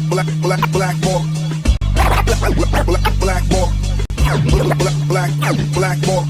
Blackballed. Blackballed. Blackballed.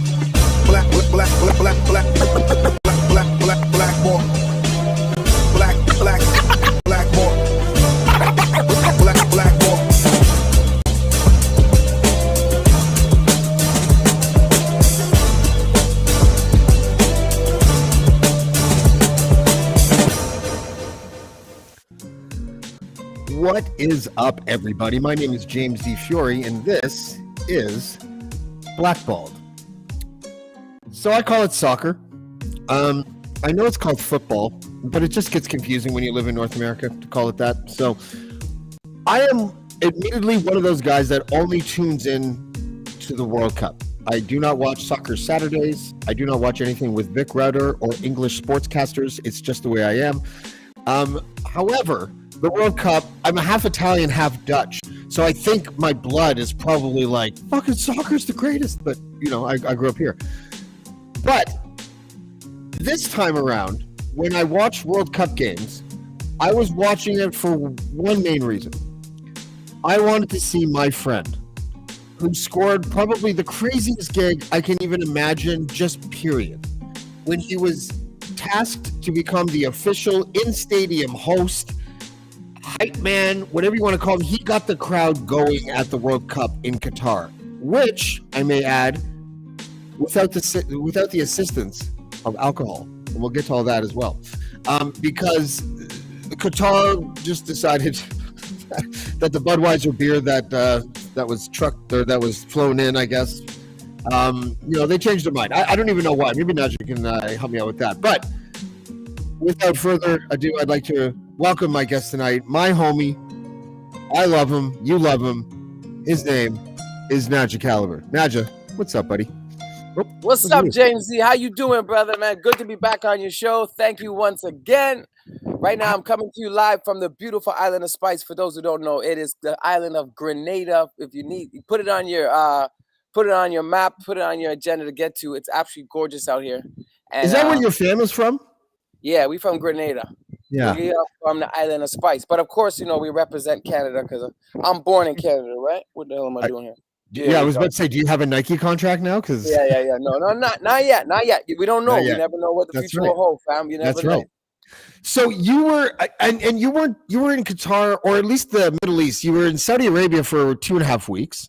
What is up, everybody? My name is James D. Fiore, and this is Blackballed. So I call it soccer. I know it's called football, but it just gets confusing when you live in North America to call it that. So I am admittedly one of those guys that only tunes in to the World Cup. I do not watch Soccer Saturdays. I do not watch anything with Vic Router or English sportscasters. It's just the way I am. However, the World Cup, I'm half Italian, half Dutch. So I think my blood is probably like, fucking soccer's the greatest. But, you know, I grew up here. But this time around, when I watched World Cup games, I was watching it for one main reason. I wanted to see my friend, who scored probably the craziest gig I can even imagine, just period. When he was tasked to become the official in-stadium host, hypeman, whatever you want to call him, he got the crowd going at the World Cup in Qatar, which, I may add, without the assistance of alcohol. And we'll get to all that as well. Because Qatar just decided that the Budweiser beer that was trucked or that was flown in, I guess, they changed their mind. I don't even know why. Maybe Najjah can help me out with that. But without further ado, I'd like to welcome my guest tonight, my homie. I love him. You love him. His name is Najjah Calibur. Najjah, what's up, buddy? What's up, James Z? How you doing, brother, man? Good to be back on your show. Thank you once again. Right now, I'm coming to you live from the beautiful island of Spice. For those who don't know, it is the island of Grenada. If you need, put it on your map, put it on your agenda to get to. It's absolutely gorgeous out here. And, is that where your family's from? Yeah, we from Grenada. Yeah. We are from the island of Spice. But of course, we represent Canada because I'm born in Canada, right? What the hell am I doing here? Yeah, I was about to say, do you have a Nike contract now? Because yeah. No, not yet. We don't know. We never know what the future will hold, fam. You never That's know. Right. So you were, and you were in Qatar, or at least the Middle East. You were in Saudi Arabia for 2.5 weeks,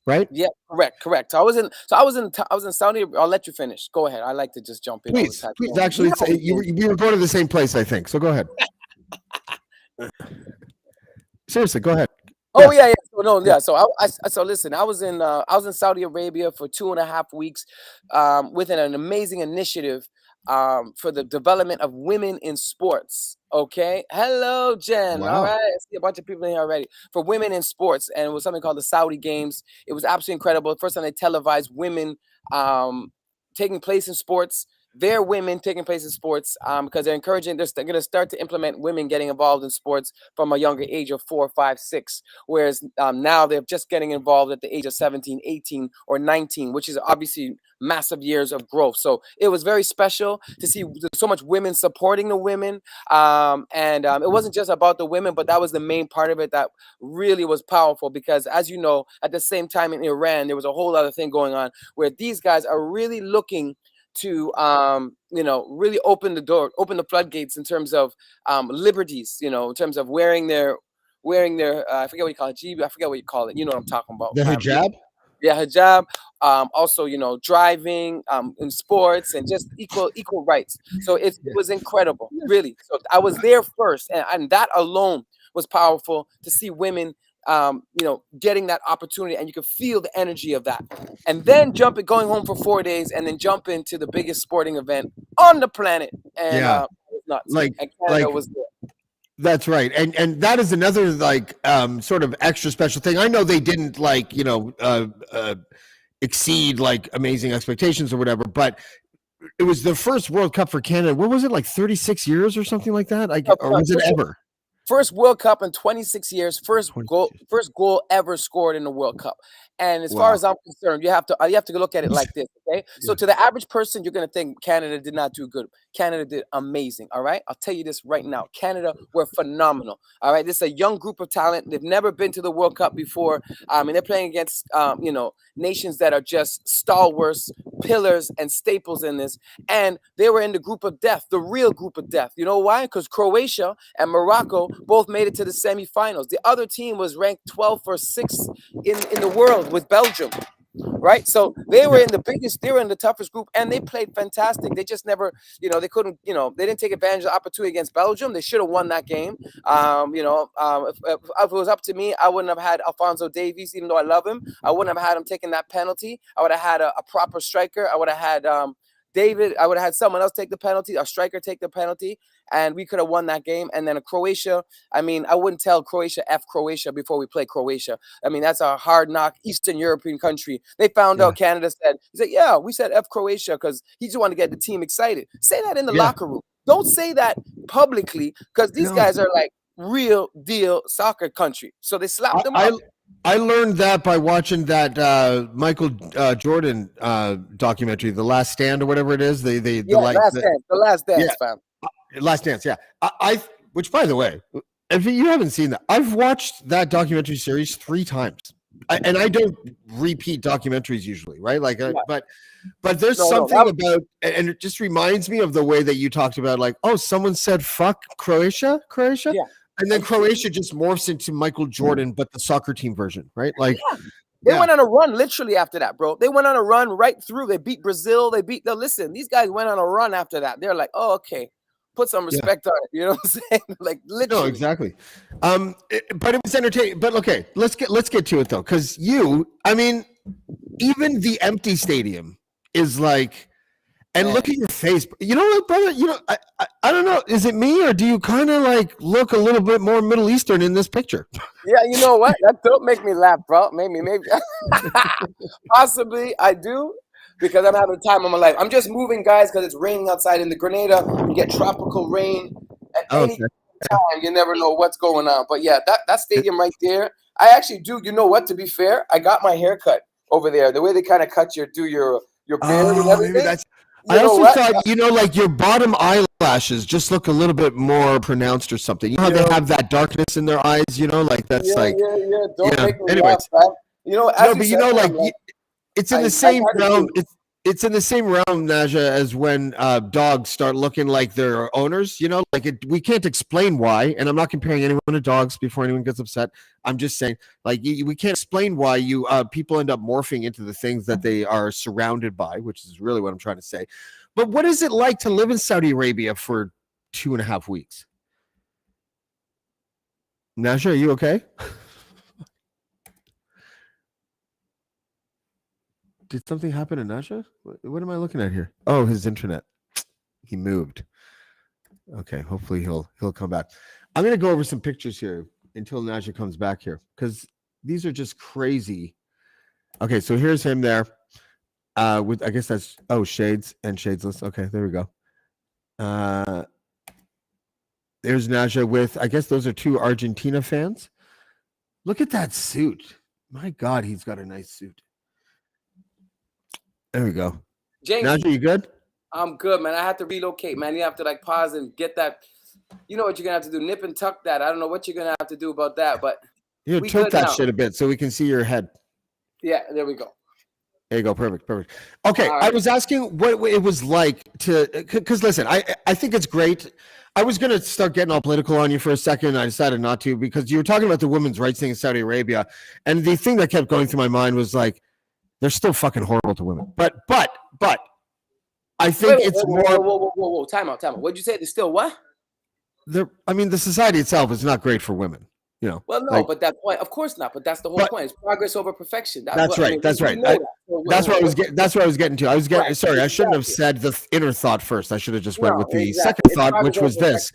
right? Yeah, correct. I was in Saudi. I'll let you finish. Go ahead. I like to just jump in. Please. Actually, we were going to the same place, I think. So go ahead. Seriously, go ahead. Oh yeah. So listen, I was in Saudi Arabia for 2.5 weeks, with an amazing initiative, for the development of women in sports. Okay. Hello, Jen. Wow. All right. I see a bunch of people in here already for women in sports, and it was something called the Saudi Games. It was absolutely incredible. The first time they televised women taking place in sports. They're women taking place in sports, because they're encouraging. They're going to start to implement women getting involved in sports from a younger age of 4, 5, 6. Whereas now they're just getting involved at the age of 17, 18, or 19, which is obviously massive years of growth. So it was very special to see so much women supporting the women. And it wasn't just about the women, but that was the main part of it that really was powerful, because as you know, at the same time in Iran, there was a whole other thing going on where these guys are really looking to really open the floodgates in terms of liberties, in terms of wearing their I forget what you call it, I forget what you call it. You know what I'm talking about. The hijab? Yeah, hijab. Also, driving in sports, and just equal rights. So it was incredible, really. So I was there first, and that alone was powerful to see women getting that opportunity, and you could feel the energy of that. And then going home for 4 days, and then jump into the biggest sporting event on the planet. And it was nuts. And Canada was there. That's right. And that is another sort of extra special thing. I know they didn't exceed amazing expectations or whatever, but it was the first World Cup for Canada. What was it, 36 years or something like that? Or was it ever? First World Cup in 26 years. First goal ever scored in the World Cup. And as far as I'm concerned, you have to look at it like this. Okay, so to the average person, you're gonna think Canada did not do good. Canada did amazing. All right, I'll tell you this right now. Canada were phenomenal. All right, this is a young group of talent. They've never been to the World Cup before. And they're playing against nations that are just stalwarts, pillars, and staples in this. And they were in the group of death, the real group of death. You know why? Because Croatia and Morocco both made it to the semifinals. The other team was ranked 12th or 6th in the world with Belgium. Right, so they were in the biggest, they were in the toughest group, and they played fantastic. They just never, they couldn't, they didn't take advantage of the opportunity against Belgium. They should have won that game. If it was up to me, I wouldn't have had Alphonso Davies, even though I love him. I wouldn't have had him taking that penalty. I would have had a proper striker. I would have had David. I would have had someone else take the penalty, a striker take the penalty, and we could have won that game. And then a Croatia, I wouldn't tell Croatia F Croatia before we play Croatia. That's a hard knock Eastern European country. They found out Canada he said, yeah, we said F Croatia because he just wanted to get the team excited. Say that in the locker room. Don't say that publicly because these guys are like real deal soccer country. So they slapped them up. I learned that by watching that Michael Jordan documentary, The Last Stand or whatever it is. The Last Dance, fam. Last Dance, yeah. Which, by the way, if you haven't seen that, I've watched that documentary series 3 times, and I don't repeat documentaries usually, right? Like, but there's something about, and it just reminds me of the way that you talked about, like, oh, someone said fuck Croatia, yeah. And then Croatia just morphs into Michael Jordan, but the soccer team version, right? Like, they went on a run literally after that, bro. They went on a run right through. They beat Brazil. Listen, these guys went on a run after that. They're like, oh, okay, put some respect on it. You know what I'm saying? Like, literally. No, exactly. But it was entertaining. But okay, let's get to it though, because even the empty stadium is like. And look at your face. You know what, brother? I don't know. Is it me or do you kind of like look a little bit more Middle Eastern in this picture? Yeah, you know what? That don't make me laugh, bro. Maybe. Possibly I do because I'm having a time of my life. I'm just moving, guys, because it's raining outside in the Grenada. You get tropical rain at any time. You never know what's going on. But yeah, that stadium right there. I actually do. You know what? To be fair, I got my hair cut over there. The way they kind of cut your beard and everything. Maybe that's. I also thought, like your bottom eyelashes just look a little bit more pronounced or something. You know how they have that darkness in their eyes, like that's Don't make me anyways. laugh, man. It's in the same realm. It's in the same realm, Najjah, as when dogs start looking like their owners. We can't explain why, and I'm not comparing anyone to dogs before anyone gets upset. I'm just saying, like, we can't explain why people end up morphing into the things that they are surrounded by, which is really what I'm trying to say. But what is it like to live in Saudi Arabia for 2.5 weeks? Najjah, are you okay? Did something happen to Najjah? What am I looking at here? Oh, his internet. He moved. Okay, hopefully he'll come back. I'm going to go over some pictures here until Najjah comes back here because these are just crazy. Okay, so here's him there with, I guess that's, shades and shadesless. Okay, there we go. There's Najjah with, I guess those are 2 Argentina fans. Look at that suit. My God, he's got a nice suit. There we go. James, Najjah, you good? I'm good, man. I have to relocate, man. You have to like pause and get that. You know what you're gonna have to do? Nip and tuck that. I don't know what you're gonna have to do about that, but tilt that shit a bit so we can see your head. Yeah, there we go. There you go. Perfect. Okay, right. I was asking what it was like because listen, I think it's great. I was gonna start getting all political on you for a second. I decided not to because you were talking about the women's rights thing in Saudi Arabia, and the thing that kept going through my mind was like. They're still fucking horrible to women. But I think it's more. Whoa. Time out. What'd you say? They're still what? The society itself is not great for women. Well, no, but that point, of course not. But that's the whole point. It's progress over perfection. That's right. That's right. That's what I was getting. That's what I was getting to. Sorry, I shouldn't have said the inner thought first. I should have just went with the second thought, which was this.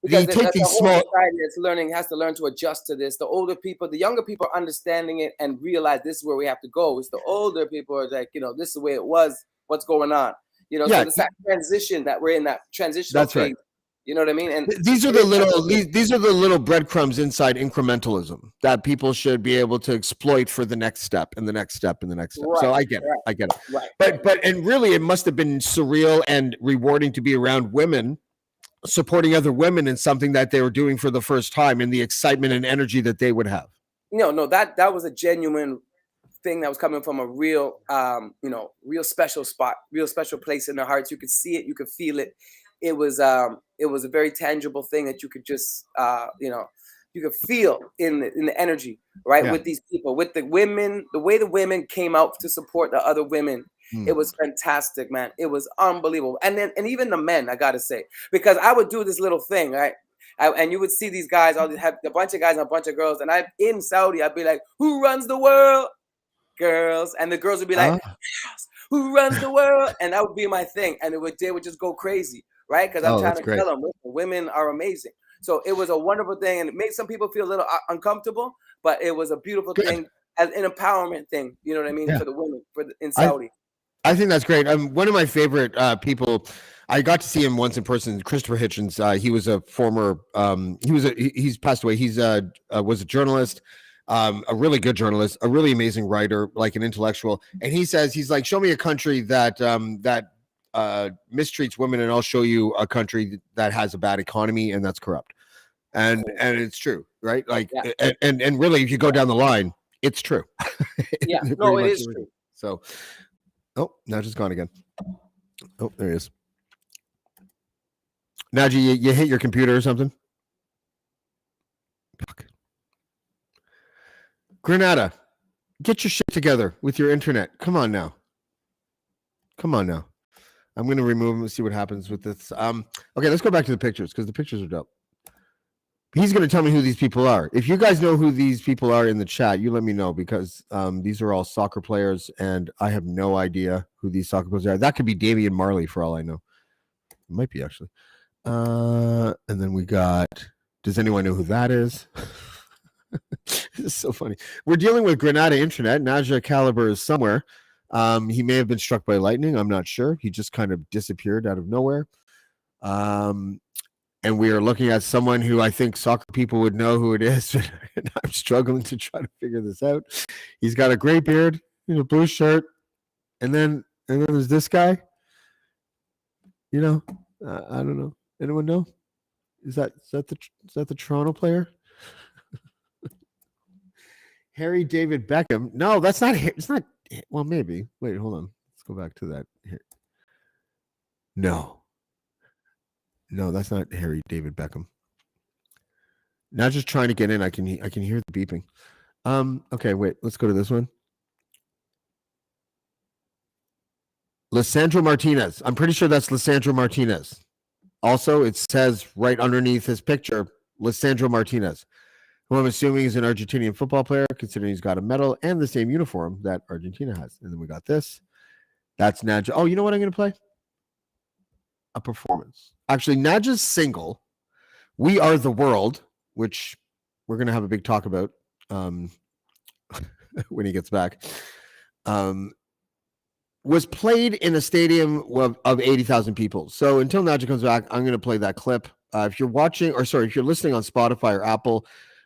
Because the whole society that's has to learn to adjust to this. The older people, the younger people are understanding it and realize this is where we have to go. It's the older people are like, this is the way it was. What's going on? So the transition that we're in, that transition. That's right. You know what I mean? And these are the little breadcrumbs inside incrementalism that people should be able to exploit for the next step and the next step and the next step. Right, So I get it. Right. But and really, it must have been surreal and rewarding to be around women, supporting other women in something that they were doing for the first time, and the excitement and energy that they would have. No, that was a genuine thing that was coming from a real, real special spot, real special place in their hearts. You could see it, you could feel it. It was a very tangible thing that you could just, you could feel in the energy, right? Yeah. With these people, with the women, the way the women came out to support the other women. It was fantastic, man. It was unbelievable. And even the men, I gotta say, because I would do this little thing, right? And you would see these guys, I'll have a bunch of guys and a bunch of girls. And in Saudi, I'd be like, who runs the world? Girls. And the girls would be like, who runs the world? And that would be my thing. And they would just go crazy, right? Because I'm trying to tell them, women are amazing. So it was a wonderful thing. And it made some people feel a little uncomfortable, but it was a beautiful thing, as an empowerment thing. You know what I mean? For the women in Saudi. I think that's great. One of my favorite people, I got to see him once in person, Christopher Hitchens. He was a former, he's passed away. He's was a journalist, a really good journalist, a really amazing writer, like an intellectual. And he says, he's like, show me a country that mistreats women, and I'll show you a country that has a bad economy and that's corrupt. And it's true, right? Like, and really, if you go down the line, it's true. Yeah, no, it is true. So. Oh, Najjah's gone again. Oh, there he is. Najjah, you hit your computer or something? Fuck. Granada, get your shit together with your internet. Come on now. I'm going to remove him and see what happens with this. Okay, let's go back to the pictures, because the pictures are dope. He's going to tell me who these people are. If you guys know who these people are in the chat, you let me know, because these are all soccer players, and I have no idea who these soccer players are. That could be Damian Marley for all I know. It might be, actually. And then we got, does anyone know who that is? This is so funny. We're dealing with Granada internet. Najjah Calibur is somewhere. He may have been struck by lightning. I'm not sure. He just kind of disappeared out of nowhere. And we are looking at someone who I think soccer people would know who it is. And I'm struggling to try to figure this out. He's got a gray beard, a blue shirt. And then there's this guy. I don't know. Anyone know? Is that the Toronto player? Harry David Beckham. No, that's not. It's not. Well, maybe. Wait, hold on. Let's go back to that here. No, that's not Harry David Beckham. Not just trying to get in. I can hear the beeping. Okay, wait. Let's go to this one. Lisandro Martinez. I'm pretty sure that's Lisandro Martinez. Also, it says right underneath his picture, Lisandro Martinez, who I'm assuming is an Argentinian football player, considering he's got a medal and the same uniform that Argentina has. And then we got this. That's Najjah. Oh, you know what I'm going to play? A performance. Actually, Najjah's single, We Are the World, which we're going to have a big talk about when he gets back, was played in a stadium of 80,000 people. So until Najjah comes back, I'm going to play that clip. If you're listening on Spotify or Apple,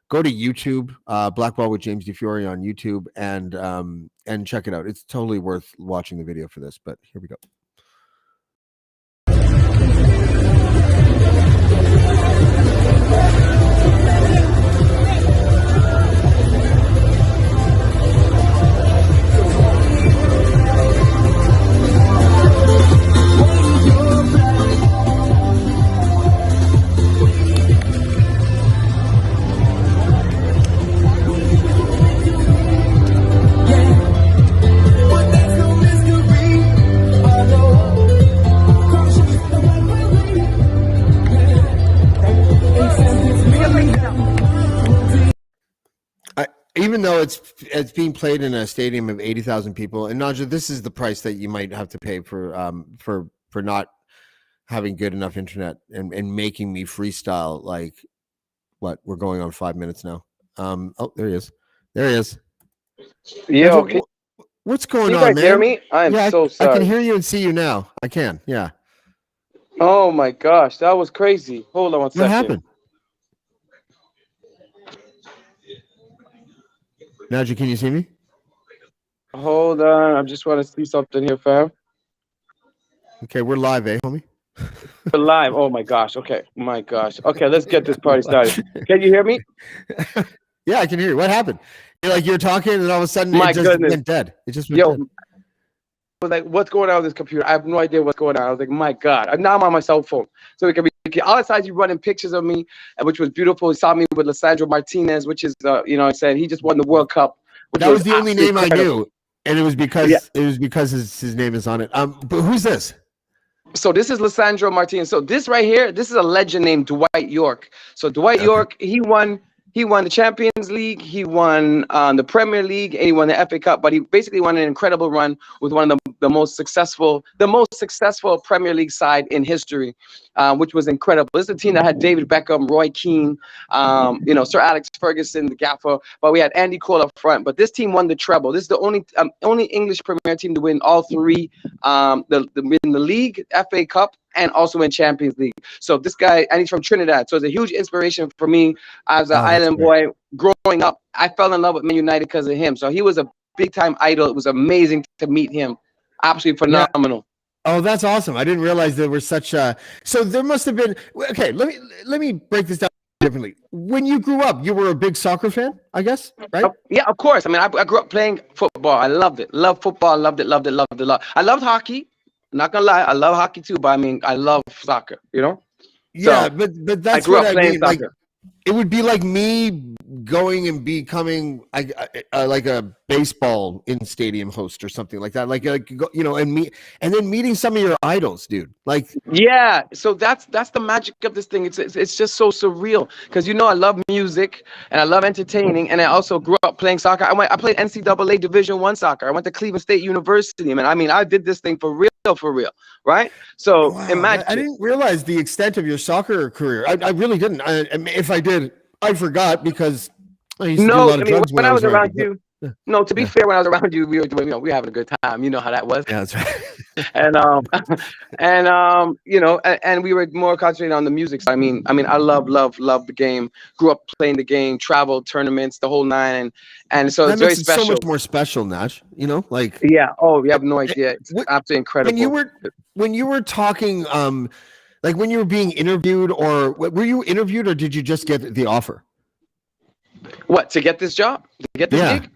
go to YouTube, Blackballed with James DeFiore on YouTube, and check it out. It's totally worth watching the video for this, but here we go. Even though it's being played in a stadium of 80,000 people, and Najjah, this is the price that you might have to pay for not having good enough internet and making me freestyle. Like, what, we're going on 5 minutes now. Oh, there he is. Yo, Najjah, what's going on, man? Can you guys hear me? I'm so sorry. I can hear you and see you now. I can, yeah. Oh my gosh, that was crazy. Hold on one What second. happened? Najjah, can you see me? Hold on, I just want to see something here, fam. Okay, we're live, eh, homie? We're live. Oh my gosh. Okay. My gosh. Okay, let's get this party started. Can you hear me? Yeah, I can hear you. What happened? You're talking, and all of a sudden it My just goodness. went dead. It just went Yo, dead. I was like, what's going on with this computer? I have no idea what's going on. I was like, my God. And now I'm on my cell phone. So all the times you running pictures of me, which was beautiful. He saw me with Lissandro Martinez, which is, I said he just won the World Cup, which That was was the only absolutely name I incredible. knew, and it was Yeah. because his name is on it. But who's this? So this is Lissandro Martinez. So this right here, this is a legend named Dwight York. So Dwight Okay. York, he won the Champions League, he won the Premier League, and he won the FA Cup. But he basically won an incredible run with one of the most successful Premier League side in history, which was incredible. This is a team that had David Beckham, Roy Keane, Sir Alex Ferguson, the gaffer. But we had Andy Cole up front. But this team won the treble. This is the only English Premier team to win all three, in the league, FA Cup, and also in Champions League. So this guy, and he's from Trinidad. So it's a huge inspiration for me as an island boy growing up. I fell in love with Man United because of him. So he was a big time idol. It was amazing to meet him. Absolutely phenomenal. Oh, that's awesome. I didn't realize there were such so there must have been. Okay, let me break this down differently. When you grew up, you were a big soccer fan, I guess, right? Yeah, of course. I mean, I grew up playing football. I loved it. Loved football. Loved it. Loved it. Loved it. I loved hockey. I'm not gonna lie, I love hockey too. But I mean, I love soccer. Yeah, So but I that's grew what up I playing mean. Like, soccer. it would be like me going and becoming like a baseball in stadium host or something like that. Like and then meeting some of your idols, dude. Like, Yeah, so that's the magic of this thing. It's just so surreal because I love music and I love entertaining, and I also grew up playing soccer. I played NCAA Division I soccer. I went to Cleveland State University, man. I mean, I did this thing for real, right? So wow, imagine I it. didn't realize the extent of your soccer career. I really didn't. If I did, I forgot because I used to do a No, lot I of mean drugs when when I I was was around you. around But you. No, to be fair, when I was around you, we were doing, we were having a good time. You know how that was. yeah, that's right. And and we were more concentrated on the music. So I love the game. Grew up playing the game, traveled tournaments, the whole nine, and so That it's very makes it so much special. more special, Nash. Like Yeah. Oh, you have no eh, idea. It's what absolutely when you incredible. were talking, like when you were being interviewed, or were you interviewed, or did you just get the offer? What, to get this job? To get this Yeah, gig?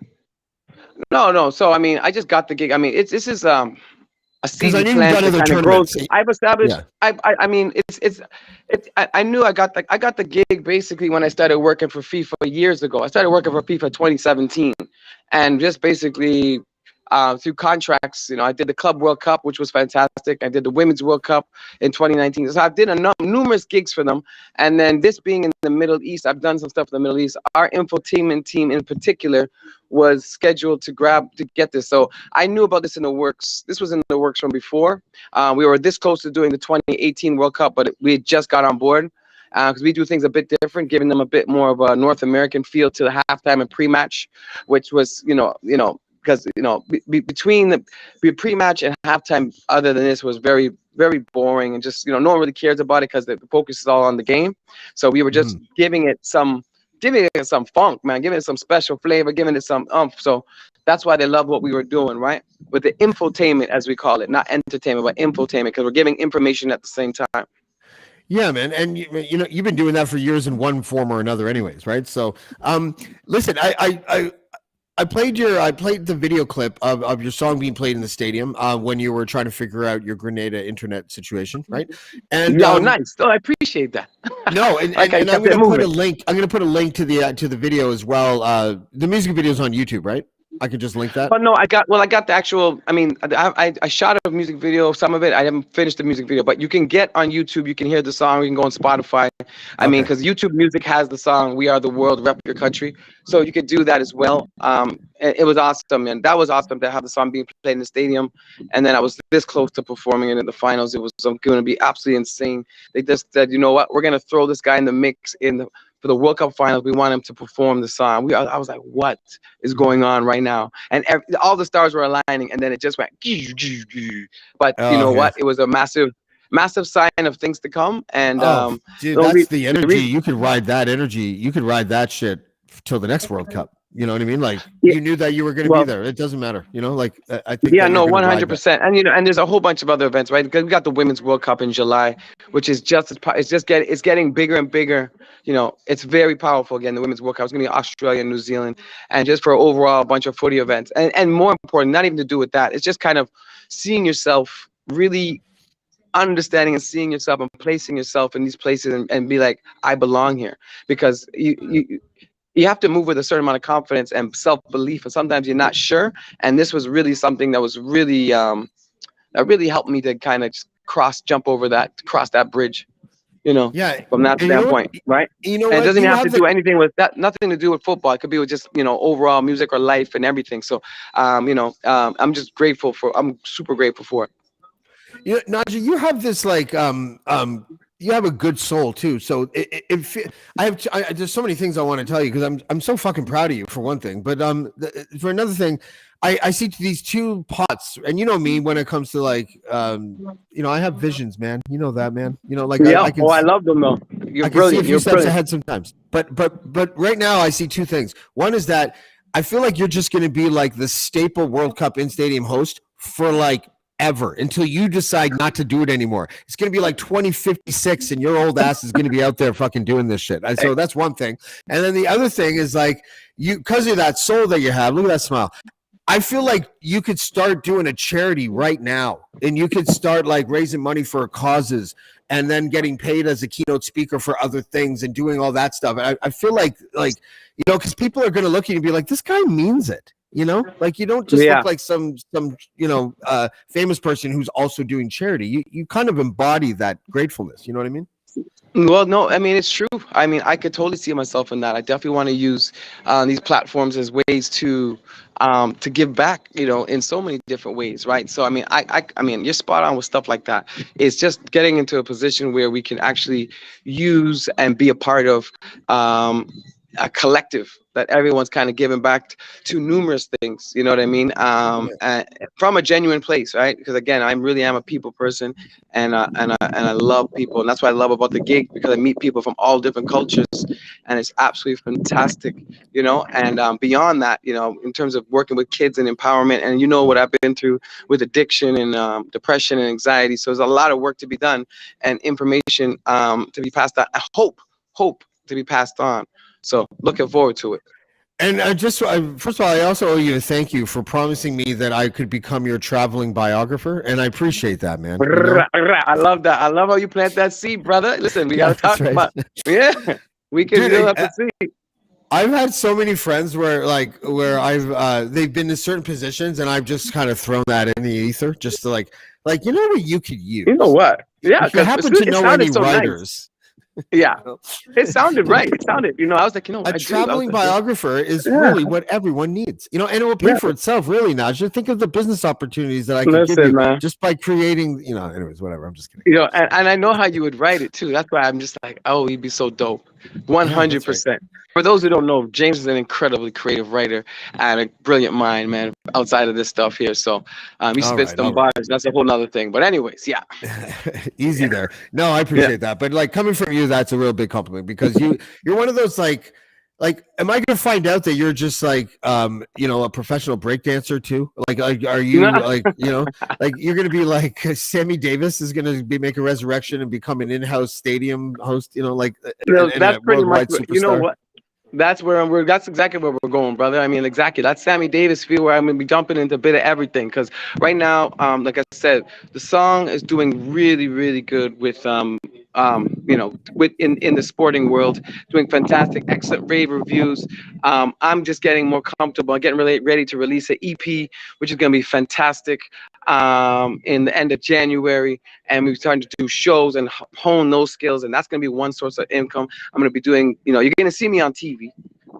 No. So I mean, I just got the gig. I mean, this is a because I seed knew you've plan done to other kind of grow. tournaments. I've established. Yeah. I mean, I knew I got the gig basically when I started working for FIFA years ago. I started working for FIFA 2017, and just basically through contracts, I did the Club World Cup, which was fantastic. I did the Women's World Cup in 2019. So I did numerous gigs for them. And then this being in the Middle East, I've done some stuff in the Middle East. Our infotainment team in particular was scheduled to get this. So I knew about this in the works. This was in the works from before. We were this close to doing the 2018 World Cup, but we had just got on board because we do things a bit different, giving them a bit more of a North American feel to the halftime and pre-match, which was, because between the pre-match and halftime, other than this, was very, very boring, and just no one really cares about it because the focus is all on the game. So we were just giving it some funk, man, giving it some special flavor, giving it some So that's why they love what we were doing, right? With the infotainment, as we call it, not entertainment, but infotainment, because we're giving information at the same time. Yeah, man, and you've been doing that for years in one form or another, anyways, right? So, listen, I played the video clip of your song being played in the stadium when you were trying to figure out your Grenada internet situation, right? And Oh, nice. Oh, I appreciate that. no, and Like I I'm kept going it to put a moving. link. I'm going to put a link to the video as well. The music video is on YouTube, right? I could just link that. But no, I got the actual. I mean, I shot a music video. Some of it I haven't finished the music video, but you can get on YouTube. You can hear the song. You can go on Spotify. I mean, Okay. because YouTube Music has the song "We Are the World, Rep Your Country," so you could do that as well. It was awesome, and that was awesome to have the song being played in the stadium, and then I was this close to performing it in the finals. It was going to be absolutely insane. They just said, you know what, we're gonna throw this guy in the mix for the World Cup finals. We want him to perform the song. I was like, what is going on right now? And all the stars were aligning, and then it just went. But you Oh, know okay. what? It was a massive massive sign of things to come. And dude, that's the energy. You could ride that energy. You could ride that shit till the next World Cup. You know what I mean? Like you knew that you were going to be there. It doesn't matter. You know, like I think. Yeah, no, 100%. And and there's a whole bunch of other events, right? Because we got the Women's World Cup in July, which is it's getting bigger and bigger. You know, it's very powerful. Again, the Women's World Cup is going to be Australia and New Zealand, and just for overall a bunch of footy events. And more important, not even to do with that, it's just kind of seeing yourself, really understanding and seeing yourself and placing yourself in these places and be like, I belong here, because you have to move with a certain amount of confidence and self-belief, and sometimes you're not sure. And this was really something that was really that really helped me to kind of just cross that bridge, you know. Yeah, from that standpoint, right? You know, and it doesn't have to do anything with that, nothing to do with football. It could be with just, you know, overall music or life and everything. So I'm just grateful I'm super grateful for it. You know, Najjah, you have this like you have a good soul too. So there's so many things I want to tell you, because I'm so fucking proud of you, for one thing. But for another thing, I see these two pots, and you know me when it comes to like you know, I have visions, man. You know that, man. You know, like I love them though. You're brilliant. You're steps ahead sometimes. But right now I see two things. One is that I feel like you're just going to be like the staple World Cup in stadium host for like ever, until you decide not to do it anymore. It's going to be like 2056 and your old ass is going to be out there fucking doing this shit. So that's one thing. And then the other thing is like, you, because of that soul that you have, look at that smile. I feel like you could start doing a charity right now, and you could start like raising money for causes, and then getting paid as a keynote speaker for other things and doing all that stuff. And I feel like, you know, because people are going to look at you and be like, this guy means it. You know, like you don't just look like some you know famous person who's also doing charity. You kind of embody that gratefulness. You know what I mean? Well, no, I mean, it's true. I mean, I could totally see myself in that. I definitely want to use these platforms as ways to give back, you know, in so many different ways, right? So, I mean, I mean, you're spot on with stuff like that. It's just getting into a position where we can actually use and be a part of a collective that everyone's kind of giving back to numerous things, you know what I mean? And from a genuine place, right? Because again, I really am a people person, and I love people, and that's what I love about the gig, because I meet people from all different cultures, and it's absolutely fantastic, you know. And beyond that, you know, in terms of working with kids and empowerment, and you know what I've been through with addiction and depression and anxiety, so there's a lot of work to be done and information to be passed on. I hope to be passed on. So looking forward to it. And first of all, I also owe you a thank you for promising me that I could become your traveling biographer, and I appreciate that, man. You know? I love that. I love how you plant that seed, brother. Listen, we gotta talk about. Yeah, we can build up the seed. I've had so many friends where I've they've been in certain positions, and I've just kind of thrown that in the ether, just to like you know what you could use. You know what? Yeah, if you happen to know any writers. Nice. Yeah, it sounded right. It sounded, you know, I was like, you know, a traveling biographer is really what everyone needs, you know, and it will pay for itself, really. Najjah, think of the business opportunities that I can give you, man, just by creating, you know. Anyways, whatever. I'm just kidding. You know, and I know how you would write it too. That's why I'm just like, oh, he'd be so dope. 100%. Right. For those who don't know, James is an incredibly creative writer and a brilliant mind, man, outside of this stuff here. So he spits them bars. That's a whole nother thing. But anyways, yeah. Easy there. No, I appreciate that. But like coming from you, that's a real big compliment, because you're one of those like, am I going to find out that you're just like, you know, a professional breakdancer too? Like, are you like, you know, like you're going to be like Sammy Davis is going to make a resurrection and become an in-house stadium host, you know, like that's pretty much, you know what? That's where that's exactly where we're going, brother. I mean, exactly. That's Sammy Davis feel, where I'm gonna be jumping into a bit of everything. Because right now, like I said, the song is doing really, really good with you know, in the sporting world, doing fantastic, excellent rave reviews. I'm just getting more comfortable, getting really ready to release an EP, which is gonna be fantastic in the end of January, and we're starting to do shows and hone those skills, and that's gonna be one source of income. I'm gonna be doing, you know, you're gonna see me on TV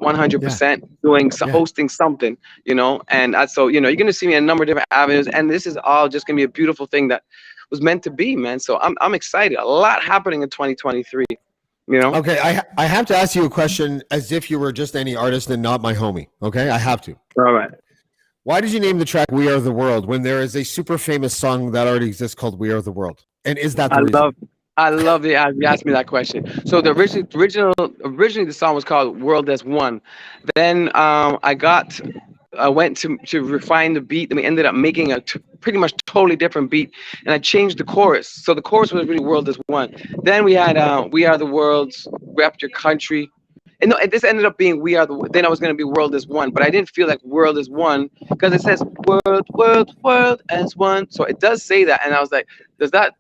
100% doing hosting something, you know, and so, you know, you're gonna see me in a number of different avenues, and this is all just gonna be a beautiful thing that was meant to be, man. So I'm excited. A lot happening in 2023, you know. Okay, I have to ask you a question as if you were just any artist and not my homie. Okay, I have to. All right. Why did you name the track "We Are the World" when there is a super famous song that already exists called "We Are the World"? And is that the I reason? love you asked me that question. So the originally the song was called World as One. Then I went to refine the beat, and we ended up making a pretty much totally different beat, and I changed the chorus. So the chorus was really World as One. Then we had We Are the World's, Rep Your Country. And no, this ended up being We Are the. Then I was gonna be World as One, but I didn't feel like World as One because it says World as One. So it does say that, and I was like, does that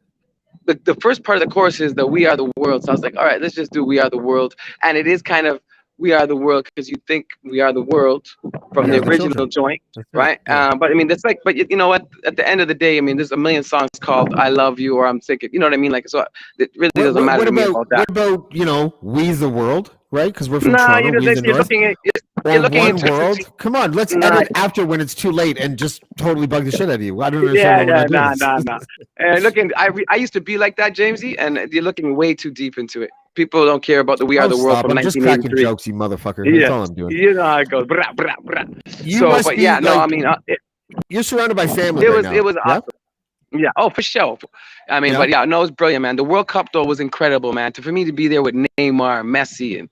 the first part of the chorus is the We Are the World. So I was like, all right, let's just do We Are the World. And it is kind of We Are the World because you think we are the world from We the are the original children. joint, That's right? Yeah. But I mean, that's like, but you know what? At the end of the day, I mean, there's a million songs called I Love You or I'm Sick of, you know what I mean? Like, so it really doesn't matter to me about that. What about We the World, right? Because we're from Nah, Toronto, we the you're North. you're Or looking One into World. Come on, let's nah, edit after when it's too late and just totally bug the shit out of you. I don't understand yeah, why we're yeah, not doing nah. And looking, I used to be like that, Jamesy, and you're looking way too deep into it. People don't care about the We Are Oh, the World stop. from I'm just cracking 1983. jokes, you motherfucker. That's Yeah, all I'm doing. you know how it goes. Brah, brah, brah. You So, must but be yeah, no, I like, mean, you're surrounded by family it right was now. Yeah? awesome. Yeah, oh for sure. I mean, Yeah. but yeah, no, it was brilliant, man. The World Cup though was incredible, man. For me to be there with Neymar, Messi, and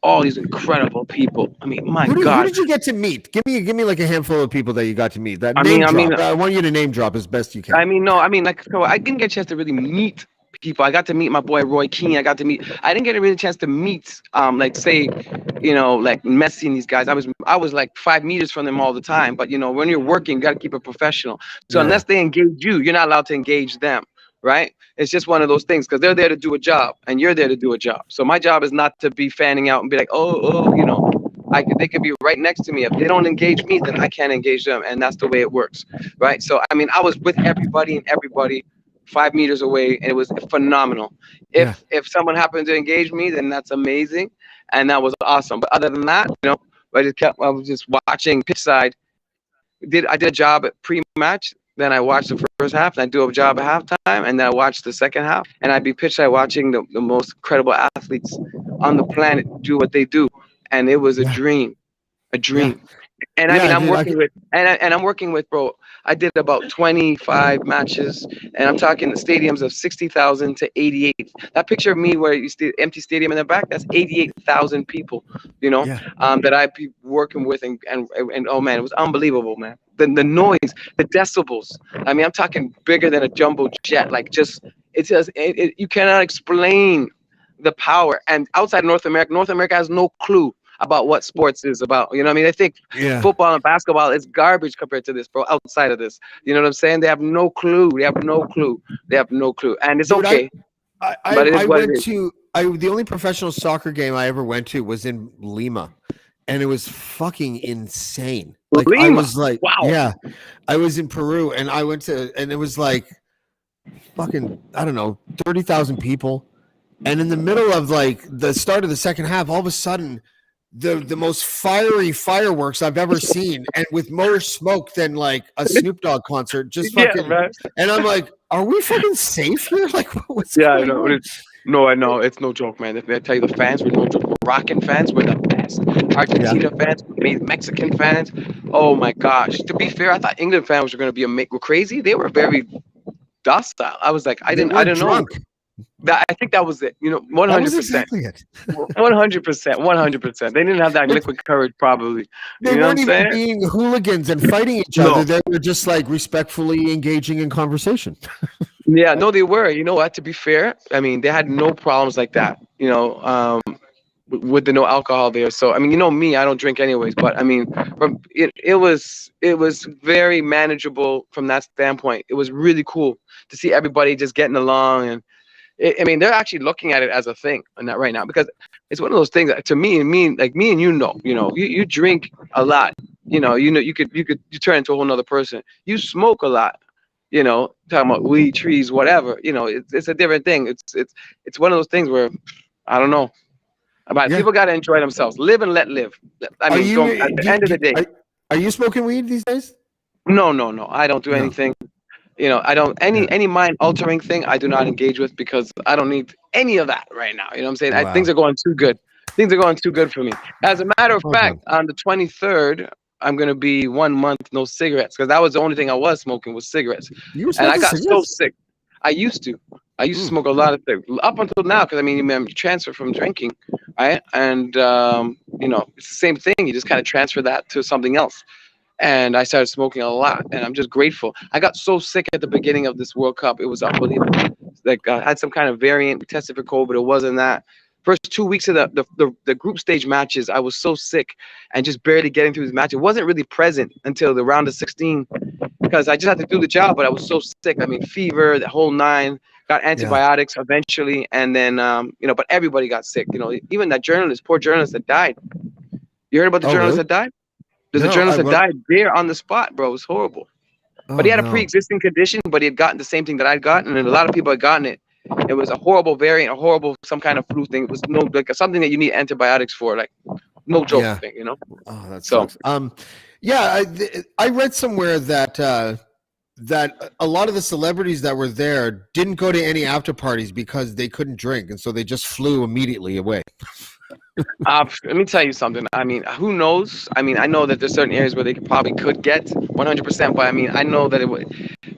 all these incredible people. I mean, my Who God. did you get to meet? Give me like a handful of people that you got to meet. That I name mean, I mean, drop. I want you to name drop as best you can. I mean, no, I mean, like, so I didn't get a chance to really meet people. I got to meet my boy Roy Keane. I didn't get a really chance to meet, like, say, like Messi and these guys. I was like 5 meters from them all the time. But when you're working, you got to keep it professional. So Yeah. unless they engage you, you're not allowed to engage them, right? It's just one of those things because they're there to do a job and you're there to do a job. So my job is not to be fanning out and be like, they could be right next to me. If they don't engage me, then I can't engage them, and that's the way it works, right? So I mean, I was with everybody 5 meters away, and it was phenomenal. Yeah. If someone happened to engage me, then that's amazing, and that was awesome. But other than that, I was just watching pitch side. I did a job at pre-match. Then I watched the first half, and I do a job at halftime, and then I watched the second half. And I'd be pitch side watching the most incredible athletes on the planet do what they do, and it was a Yeah. dream, a Yeah. dream. And I Yeah, mean, I'm dude, working with, and I'm working with, bro. I did about 25 matches, and I'm talking stadiums of 60,000 to 88. That picture of me where you see the empty stadium in the back, that's 88,000 people, Yeah. that I'd be working with, and oh man, it was unbelievable, man. The noise, the decibels. I mean, I'm talking bigger than a jumbo jet. Like you cannot explain the power. And outside North America has no clue about what sports is about. You know what I mean? They think Yeah. football and basketball is garbage compared to this, bro. Outside of this, you know what I'm saying? They have no clue. They have no clue. And it's Dude, okay. But it is I what it went is. to the only professional soccer game I ever went to was in Lima, and it was fucking insane. Like I Lima. was like, Wow. yeah, I was in Peru, and I went to, and it was like fucking, I don't know, 30,000 people, and in the middle of like the start of the second half, all of a sudden, the most fiery fireworks I've ever seen, and with more smoke than like a Snoop Dogg concert, just fucking. Yeah, man. And I'm like, are we fucking safe here? Like, what's Yeah, I going know. on? I know. It's no joke, man. If I tell you the fans were no joke. Moroccan fans were the best. Argentina fans, Mexican fans. Oh my gosh. To be fair, I thought England fans were going to be crazy. They were very docile. I was like, I didn't know. Drunk. I think that was it. 100%. That was exactly it. 100%. They didn't have that liquid courage, probably. They weren't even being hooligans and fighting each other. They were just like respectfully engaging in conversation. Yeah, no, they were. You know what? To be fair, I mean, they had no problems like that. With the no alcohol there. So I mean, me, I don't drink anyways. But I mean, it was very manageable from that standpoint. It was really cool to see everybody just getting along, and I mean, they're actually looking at it as a thing and that right now, because it's one of those things that, to me and you drink a lot, you turn into a whole nother person. You smoke a lot, talking about weed, trees, whatever, it's a different thing. It's one of those things where, I don't know, but people got to enjoy themselves, live and let live. I mean, at the end of the day. Are you smoking weed these days? No, I don't do anything. I don't any mind altering thing I do not engage with, because I don't need any of that right now. You know what I'm saying? Wow. Things are going too good. Things are going too good for me. As a matter of fact, on the 23rd, I'm going to be 1 month no cigarettes, because that was the only thing I was smoking was cigarettes. You were and I smoking got cigarettes? so sick. I used to. I used to smoke a lot of things up until now because I mean, you transfer from drinking, right? And it's the same thing. You just kind of transfer that to something else. And I started smoking a lot, and I'm just grateful. I got so sick at the beginning of this World Cup; it was unbelievable. Like I had some kind of variant. We tested for COVID. It wasn't that. First 2 weeks of the group stage matches, I was so sick and just barely getting through this match. It wasn't really present until the round of 16 because I just had to do the job, but I was so sick. I mean, fever, the whole nine. Got Yeah. antibiotics eventually, and then but everybody got sick. Even that journalist, poor journalist that died. You heard about the Oh, journalist really? that died? There's a No. journalist that died there on the spot, bro. It was horrible. But Oh he had a no. pre-existing condition, but he had gotten the same thing that I'd gotten, and a lot of people had gotten it. It was a horrible variant, a horrible some kind of flu thing. It was no like something that you need antibiotics for, like no joke Yeah. thing. Oh, that So sucks. Yeah, I read somewhere that that a lot of the celebrities that were there didn't go to any after parties because they couldn't drink, and so they just flew immediately away. let me tell you something. I mean, who knows? I mean, I know that there's certain areas where they could get 100%, but I mean, I know that it would.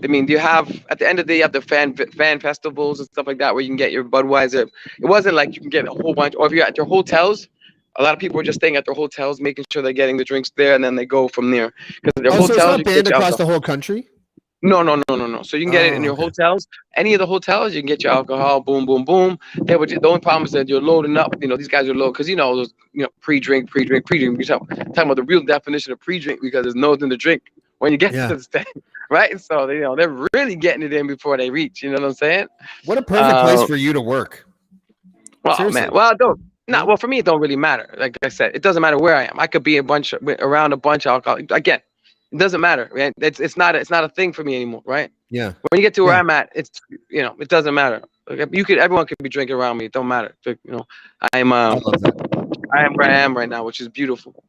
I mean, you have at the end of the day, you have the fan festivals and stuff like that where you can get your Budweiser. It wasn't like you can get a whole bunch, or if you're at your hotels. A lot of people are just staying at their hotels, making sure they're getting the drinks there, and then they go from there. Because their Oh, so it's hotels, not you can get banned your across alcohol. the whole country? No, no, no, no, no. So you can get it in Oh, your okay. hotels. Any of the hotels, you can get your alcohol. Boom, boom, boom. The only problem is that you're loading up. These guys are low because those pre-drink, pre-drink, pre-drink. We're talking about the real definition of pre-drink because there's nothing to drink when you get Yeah. to the stage, right? So they're really getting it in before they reach. You know what I'm saying? What a perfect place for you to work. Well, Seriously. man. Well, don't. No, No? well, for me, it don't really matter. Like I said, it doesn't matter where I am. I could be around a bunch of alcohol. Again, it doesn't matter. Right? It's not a thing for me anymore. Right? Yeah. When you get to where Yeah. I'm at, it doesn't matter. Like, everyone could be drinking around me. It don't matter. I'm I love that. I am where I am right now, which is beautiful.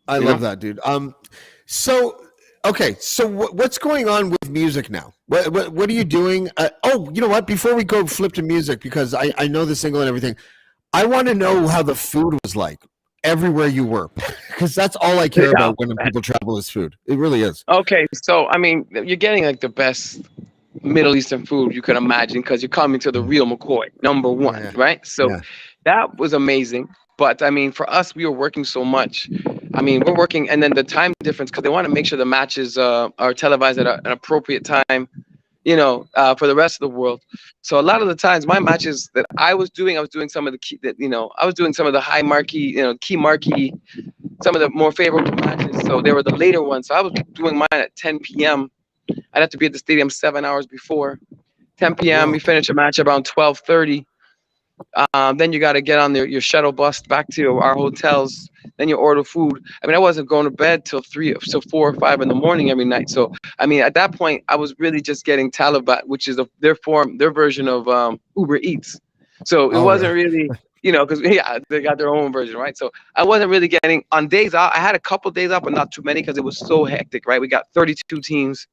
I You love know? that, dude. So okay, so what's going on with music now? What are you doing? Oh, you know what? Before we go flip to music, because I know the single and everything, I want to know how the food was like everywhere you were, because that's all I care Yeah, about when people travel is food. It really is. okay, so I mean, you're getting like the best Middle Eastern food you could imagine because you're coming to the real McCoy, number one, Yeah. right? So Yeah. that was amazing. But I mean, for us, we were working so much. I mean, we're working, and then the time difference because they want to make sure the matches are televised at an appropriate time, for the rest of the world. So a lot of the times, my matches that I was doing some of the key that I was doing some of the high marquee, key marquee, some of the more favorable matches. So they were the later ones. So I was doing mine at 10 p.m. I'd have to be at the stadium 7 hours before. 10 p.m. Whoa. We finish a match around 12:30. Then you got to get on your shuttle bus back to our hotels. Then you order food. I mean, I wasn't going to bed till 4 or 5 in the morning every night. So, I mean, at that point, I was really just getting Talabat, which is their version of Uber Eats. So it Oh, wasn't really? really, because they got their own version, right? So I wasn't really getting on days out. I had a couple days out, but not too many because it was so hectic, right? We got 32 teams.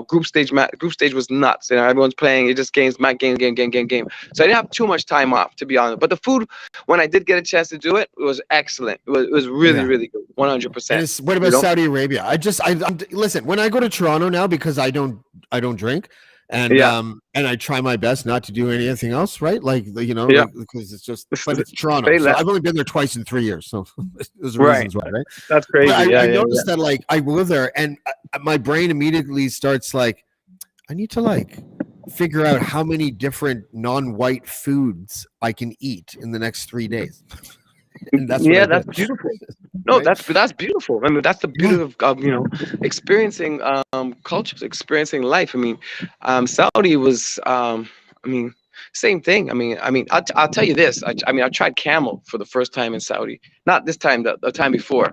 Group stage was nuts. Everyone's playing. It just game. So I didn't have too much time off, to be honest. But the food, when I did get a chance to do it, it was excellent. It was really, Yeah. really good, And 100%. what about Saudi Arabia? Listen, when I go to Toronto now, because I don't drink, and Yeah. and I try my best not to do anything else, right? Like Yeah. because it's just, but it's Toronto. Say So less. I've only been there twice in 3 years, so there's Right. reasons why, right? That's crazy. But Yeah, I yeah, noticed that like I go there and my brain immediately starts like, I need to like figure out how many different non-white foods I can eat in the next 3 days. And that's what I that's did. beautiful. No, Right? that's beautiful. I mean, that's the beauty of experiencing cultures, experiencing life. I mean, Saudi was I mean, same thing. I'll tell you this. I tried camel for the first time in Saudi. Not this time, the time before.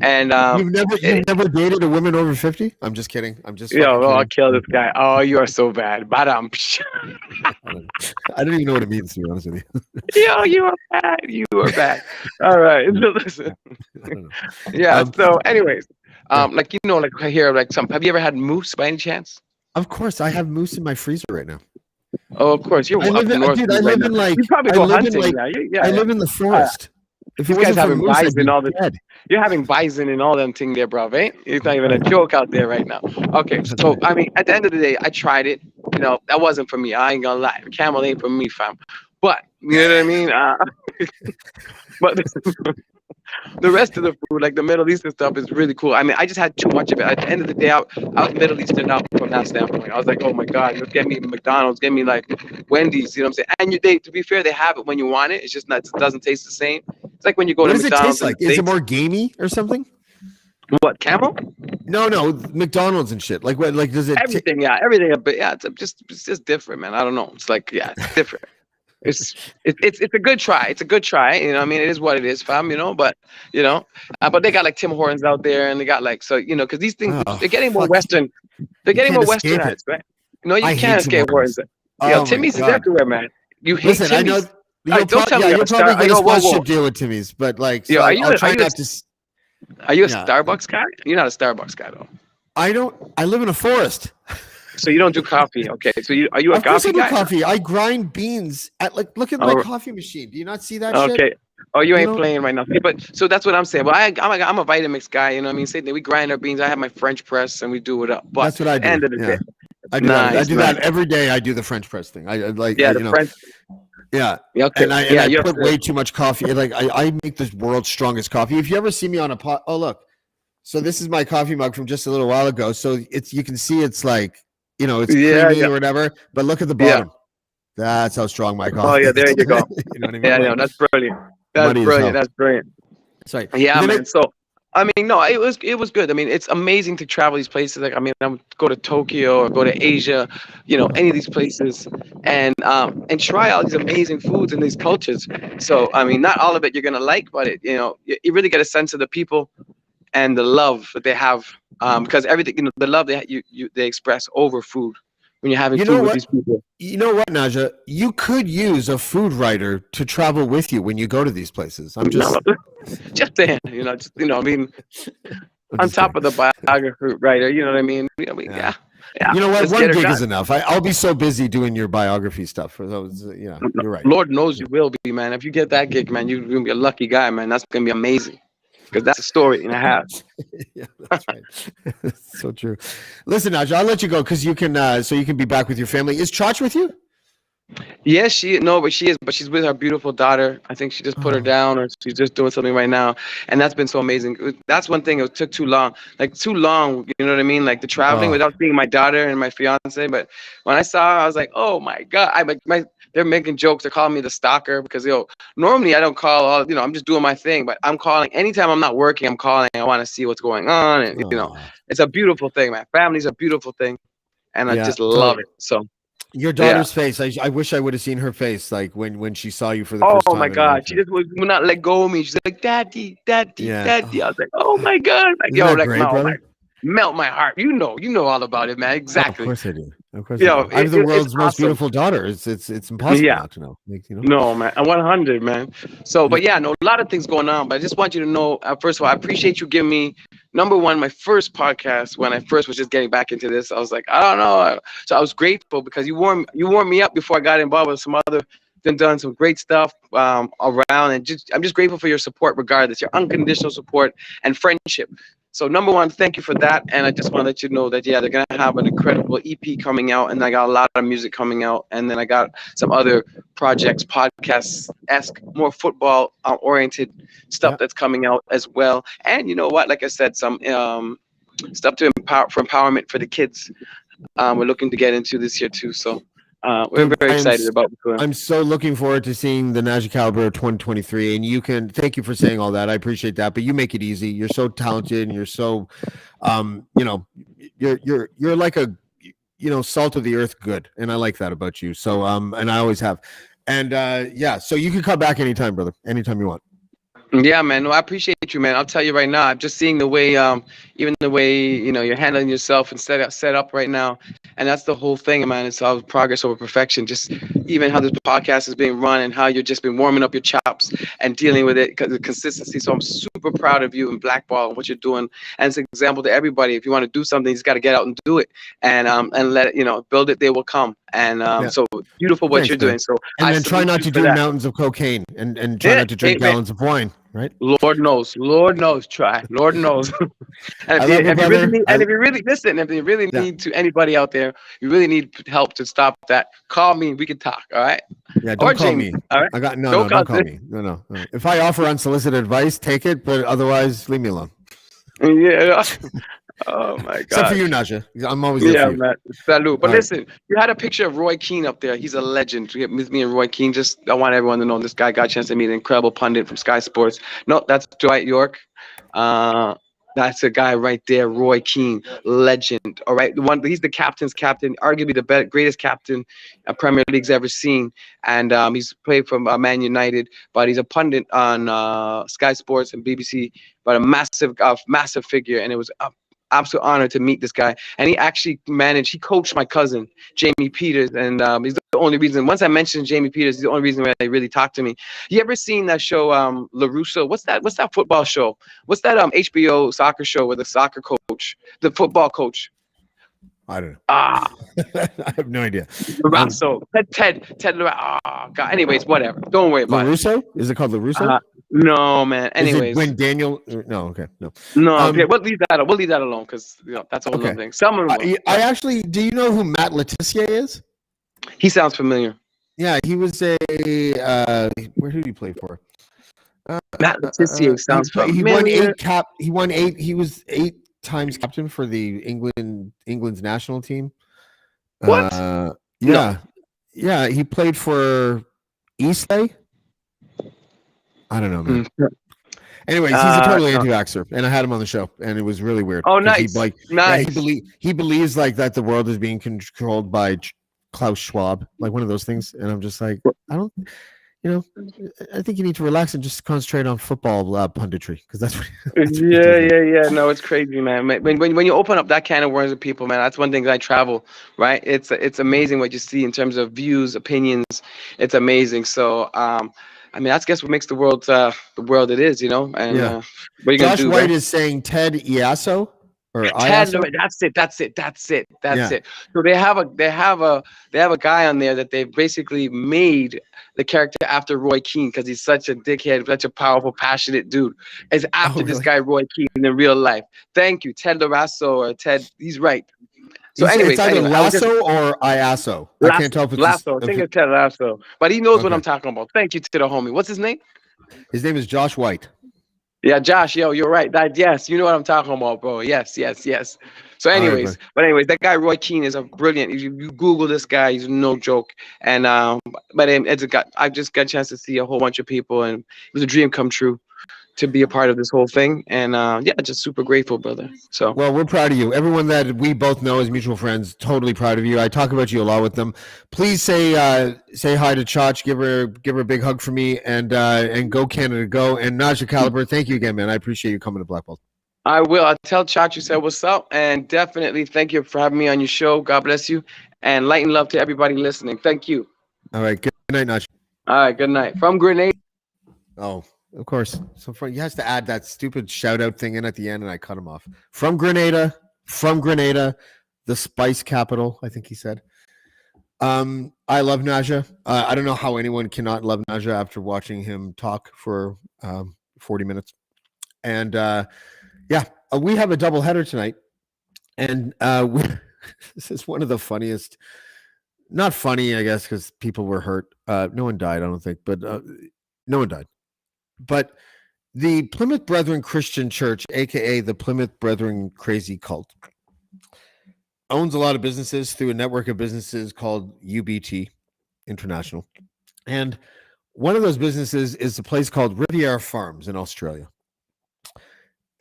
And You've never dated a woman over 50? I'm just kidding. I'm just yo, fucking I'll kidding. kill this guy. Oh, you are so bad. Badam. I don't even know what it means, to be honest with you. Yo, you are bad. You are bad. All right. So listen. I don't know. Yeah. So, anyways, like I hear like some. Have you ever had moose by any chance? Of course, I have moose in my freezer right now. Oh, of course. You're I up live in, north dude, I right live now. in like, You probably I go live in hunting. like, Yeah. I live in the forest. If it These guys wasn't for having moose, I'd bison be all the. dead. You're having bison and all them thing there, bro. Eh? It's not even a joke out there right now. Okay, so I mean, at the end of the day, I tried it. that wasn't for me. I ain't gonna lie. Camel ain't for me, fam. But you know what I mean. But the rest of the food, like the Middle Eastern stuff, is really cool. I mean, I just had too much of it. At the end of the day, I was Middle Eastern out from that standpoint. I was like, oh my God, just get me McDonald's, get me like Wendy's, you know what I'm saying? And to be fair, they have it when you want it. It's just not, it doesn't taste the same. It's like when you go What to does it McDonald's. taste like? Is it more gamey or something? What, Camel? No, McDonald's and shit. Like what? Like does it? Everything, yeah, everything. But yeah, it's just different, man. I don't know. It's like, yeah, it's different. It's a good try. It's a good try. You know, what I mean, it is what it is, fam. But but they got like Tim Hortons out there, and they got like because these things they're getting more Western. They're getting more Westernized, right? No, you can't escape Hortons. Timmy's is everywhere, man. You hate Listen, Timmy's. You'll probably get a sponsorship deal with Timmy's, but like, so I'll try not to. Are you a Starbucks guy? You're not a Starbucks guy though. I live in a forest. So you don't do coffee, okay? So are you a coffee guy? Coffee. I grind beans at look at my coffee machine. Do you not see that? Okay. Shit? Oh, you ain't playing right now. But so that's what I'm saying. Well, I'm a Vitamix guy. You know what I mean? Say that we grind our beans. I have my French press and we do it up. But that's what I do. End of the day, I do that. I do that every day. I do the French press thing. I like. The French. Yeah. Okay. And I put way too much coffee. Like I make the world's strongest coffee. If you ever see me on a pot, oh look. So this is my coffee mug from just a little while ago. So you can see it's like, it's creamy or whatever. But look at the bottom. Yeah. That's how strong my coffee is. Oh yeah, there you go. You know what I mean? Yeah, no, that's brilliant. That's brilliant. That's brilliant. That's right. Yeah, man. So I mean, no, it was good. I mean, it's amazing to travel these places. Like, I mean, I would go to Tokyo or go to Asia, any of these places, and try all these amazing foods and these cultures. So, I mean, not all of it you're gonna like, but you really get a sense of the people and the love that they have, because everything, the love they express over food when you're having food with these people. You know what, Najjah? You could use a food writer to travel with you when you go to these places. I'm just saying, I mean, on top of the biography writer, you know what I mean? Yeah. You know what? One gig is enough. I'll be so busy doing your biography stuff for those. You're right. Lord knows you will be, man. If you get that gig, man, you're gonna be a lucky guy, man. That's gonna be amazing. Because that's a story and a half. Yeah, that's right. That's so true. Listen, Najjah, I'll let you go because you can, so you can be back with your family. Is Chach with you? Yes, she is, but she's with her beautiful daughter. I think she just put her down, or she's just doing something right now, and that's been so amazing. That's one thing. It took too long, you know what I mean? Like the traveling without seeing my daughter and my fiance. But when I saw her, I was like, oh my God! They're making jokes. They're calling me the stalker because normally I don't call I'm just doing my thing, but I'm calling anytime I'm not working. I'm calling. I want to see what's going on, and it's a beautiful thing, man. Family's a beautiful thing, and I just love it. So. Your daughter's face. I wish I would have seen her face, like when she saw you for the first time. Oh my God, she just would not let go of me. She's like, "Daddy, Daddy, Daddy." I was like, "Oh my God!" Like, melt my heart. You know all about it, man. Exactly. Of course I do. Of course, I have the world's most beautiful daughter. It's impossible not to know. No, man, 100, man. So, but a lot of things going on. But I just want you to know, first of all, I appreciate you giving me number one, my first podcast when I first was just getting back into this. I was like, I don't know. So I was grateful because you warmed me up before I got involved with some other. Done some great stuff around, and I'm just grateful for your support, regardless, your unconditional support and friendship. So number one, thank you for that, and I just want to let you know that they're gonna have an incredible EP coming out, and I got a lot of music coming out, and then I got some other projects, podcasts-esque, more football oriented stuff that's coming out as well. And you know what? Like I said, some stuff for empowerment for the kids. We're looking to get into this year too. So. We're very excited about it. I'm so looking forward to seeing the Najjah Calibur 2023, and thank you for saying all that. I appreciate that, but you make it easy. You're so talented, and you're so, you're like a, salt of the earth good, and I like that about you. So, and I always have, and so you can come back anytime, brother, anytime you want. Yeah, man. No, I appreciate you, man. I'll tell you right now. I'm just seeing the way, even the way you're handling yourself and set up right now, and that's the whole thing, man. It's all progress over perfection. Just even how this podcast is being run and how you've just been warming up your chops and dealing with it, because the consistency. So I'm super proud of you and Blackball and what you're doing, and it's an example to everybody. If you want to do something, you just got to get out and do it, and let it, build it. They will come. And so beautiful what you're doing. So and then try not to do mountains of cocaine and try not to drink gallons of wine. right? Lord knows, try. Lord knows. And I love you, if you really brother. need, and if you really listen, if you really Yeah. need to anybody out there, you really need help to stop that. Call me. We can talk. All right. Yeah, Or don't call Jamie. me. All right. I got no, Don't call. don't call me. No. If I offer unsolicited advice, take it, but otherwise, leave me alone. Yeah. Oh my Except for God. you, Najjah. I'm always there for Yeah, you. man. Salute. But All right. listen, you had a picture of Roy Keane up there. He's a legend. With me and Roy Keane. Just I want everyone to know this guy got a chance to meet an incredible pundit from Sky Sports. No, that's Dwight York. Uh, that's a guy right there, Roy Keane, legend. All right, the one he's the captain's captain, arguably the greatest captain Premier League's ever seen, and he's played for Man United, but he's a pundit on Sky Sports and BBC. But a massive figure, and it was absolute honor to meet this guy. And he actually he coached my cousin, Jamie Peters. And he's the only reason, once I mentioned Jamie Peters, he's the only reason why they really talked to me. You ever seen that show, LaRusso? What's that football show? What's that HBO soccer show with the soccer coach, the football coach? I don't know. Ah, I have no idea. LaRusso. Ted LaRusso. Oh, God. Anyways, whatever. Don't worry about it. LaRusso? Is it called LaRusso? No, man. Anyways. Is it when Daniel? No, okay, no. No, okay, we'll leave that alone because that's a whole Okay. other thing. Someone I actually, do you know who Matt Letitia is? he sounds familiar. Yeah, he was a. Where did he play for? Matt Letitia sounds he familiar. won 8 cap. He won 8. He was 8 times captain for the England's national team. What? Yeah, yeah. He played for Eastleigh. I don't know, man. Anyways, he's a totally anti-vaxxer, and I had him on the show, and it was really weird. Oh, nice. He believes like that the world is being controlled by Klaus Schwab, like one of those things. And I'm just like, I don't, I think you need to relax and just concentrate on football punditry, because that's what. Yeah. No, it's crazy, man. When you open up that can of worms with people, man, that's one thing that I travel, right? It's amazing what you see in terms of views, opinions. It's amazing. So, I mean, that's what makes the world the world it is, And what are you gonna Josh do? White Right? is saying Ted Iaso or Ted, Iaso? that's it. So they have a guy on there that they've basically made the character after Roy Keane because he's such a dickhead, such a powerful, passionate dude. It's after this guy Roy Keane in real life. Thank you, Ted Lasso or Ted. He's right. So it's either Lasso or Iaso. I can't tell if it's Lasso. I think it's Ted Lasso, but he knows what I'm talking about. Thank you to the homie. What's his name? His name is Josh White. Yeah, Josh, you're right. Yes, you know what I'm talking about, bro. Yes. So anyways, that guy Roy Keane is a brilliant. You Google this guy, he's no joke. And I just got a chance to see a whole bunch of people, and it was a dream come true to be a part of this whole thing. And just super grateful, brother. So well, we're proud of you. Everyone that we both know as mutual friends, totally proud of you. I talk about you a lot with them. Please say hi to Chach, give her a big hug for me, and go Canada, go. And Najjah Calibur, thank you again, man. I appreciate you coming to Blackballed. I will. I'll tell Chach you said what's up, and definitely thank you for having me on your show. God bless you, and light and love to everybody listening. Thank you. All right, good night, Najjah. All right, good night. From Grenada. Oh, of course. So he has to add that stupid shout out thing in at the end, and I cut him off. From Grenada, the spice capital, I think he said. I love Najjah. I don't know how anyone cannot love Najjah after watching him talk for 40 minutes. And we have a double header tonight. And this is one of the funniest, not funny, I guess, because people were hurt. No one died, I don't think, but no one died. But the Plymouth Brethren Christian Church, aka the Plymouth Brethren Crazy Cult, owns a lot of businesses through a network of businesses called UBT International. And one of those businesses is a place called Riviera Farms in Australia.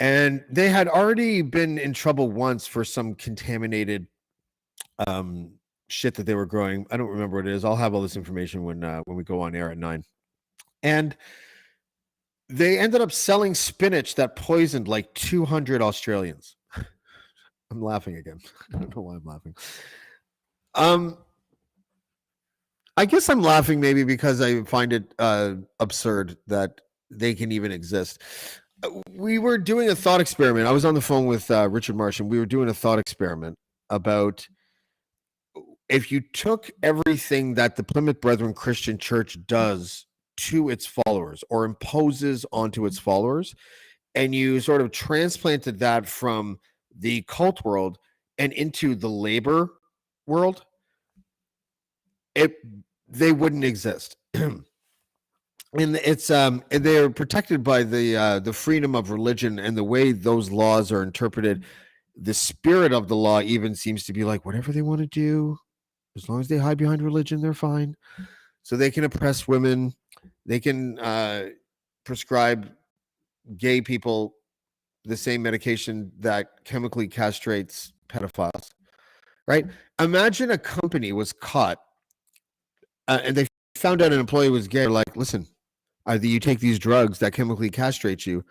And they had already been in trouble once for some contaminated shit that they were growing. I don't remember what it is. I'll have all this information when we go on air at 9. And they ended up selling spinach that poisoned like 200 Australians. I'm laughing again. I don't know why I'm laughing. I guess I'm laughing maybe because I find it absurd that they can even exist. We were doing a thought experiment. I was on the phone with Richard Marsh, and we were doing a thought experiment about if you took everything that the Plymouth Brethren Christian Church does to its followers or imposes onto its followers, and you sort of transplanted that from the cult world and into the labor world, they wouldn't exist. And it's they are protected by the freedom of religion, and the way those laws are interpreted. The spirit of the law even seems to be like, whatever they want to do, as long as they hide behind religion, they're fine. So they can oppress women, they can prescribe gay people the same medication that chemically castrates pedophiles, right? Imagine a company was caught and they found out an employee was gay. Like, listen, either you take these drugs that chemically castrate you,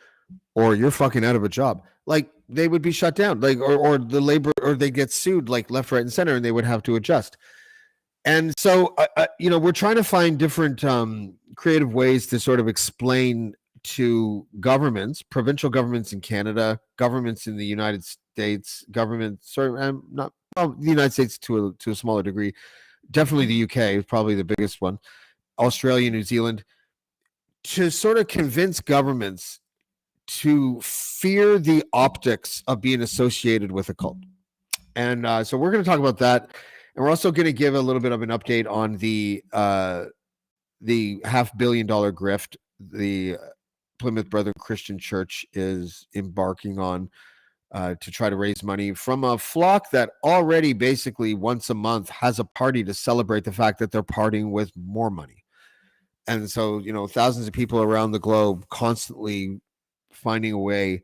or you're fucking out of a job. Like, they would be shut down, like, or the labor, or they get sued, like left, right, and center, and they would have to adjust. And so, we're trying to find different creative ways to sort of explain to governments, provincial governments in Canada, governments in the United States, governments, the United States to a smaller degree, definitely the UK is probably the biggest one, Australia, New Zealand, to sort of convince governments to fear the optics of being associated with a cult. And so we're going to talk about that. And we're also going to give a little bit of an update on the $500 million grift the Plymouth Brethren Christian Church is embarking on to try to raise money from a flock that already basically once a month has a party to celebrate the fact that they're partying with more money. And so, thousands of people around the globe constantly finding a way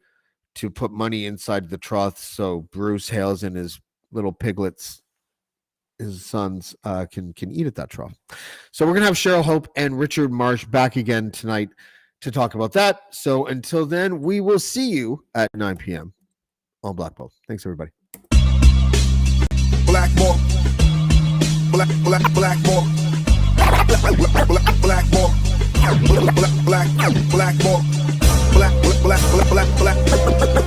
to put money inside the trough so Bruce Hales and his little piglets, his sons, can eat at that trough. So we're going to have Cheryl Hope and Richard Marsh back again tonight to talk about that. So until then, we will see you at 9 p.m. on Blackballed. Thanks, everybody. Blackballed. Blackballed. Blackballed. Blackballed. Blackballed.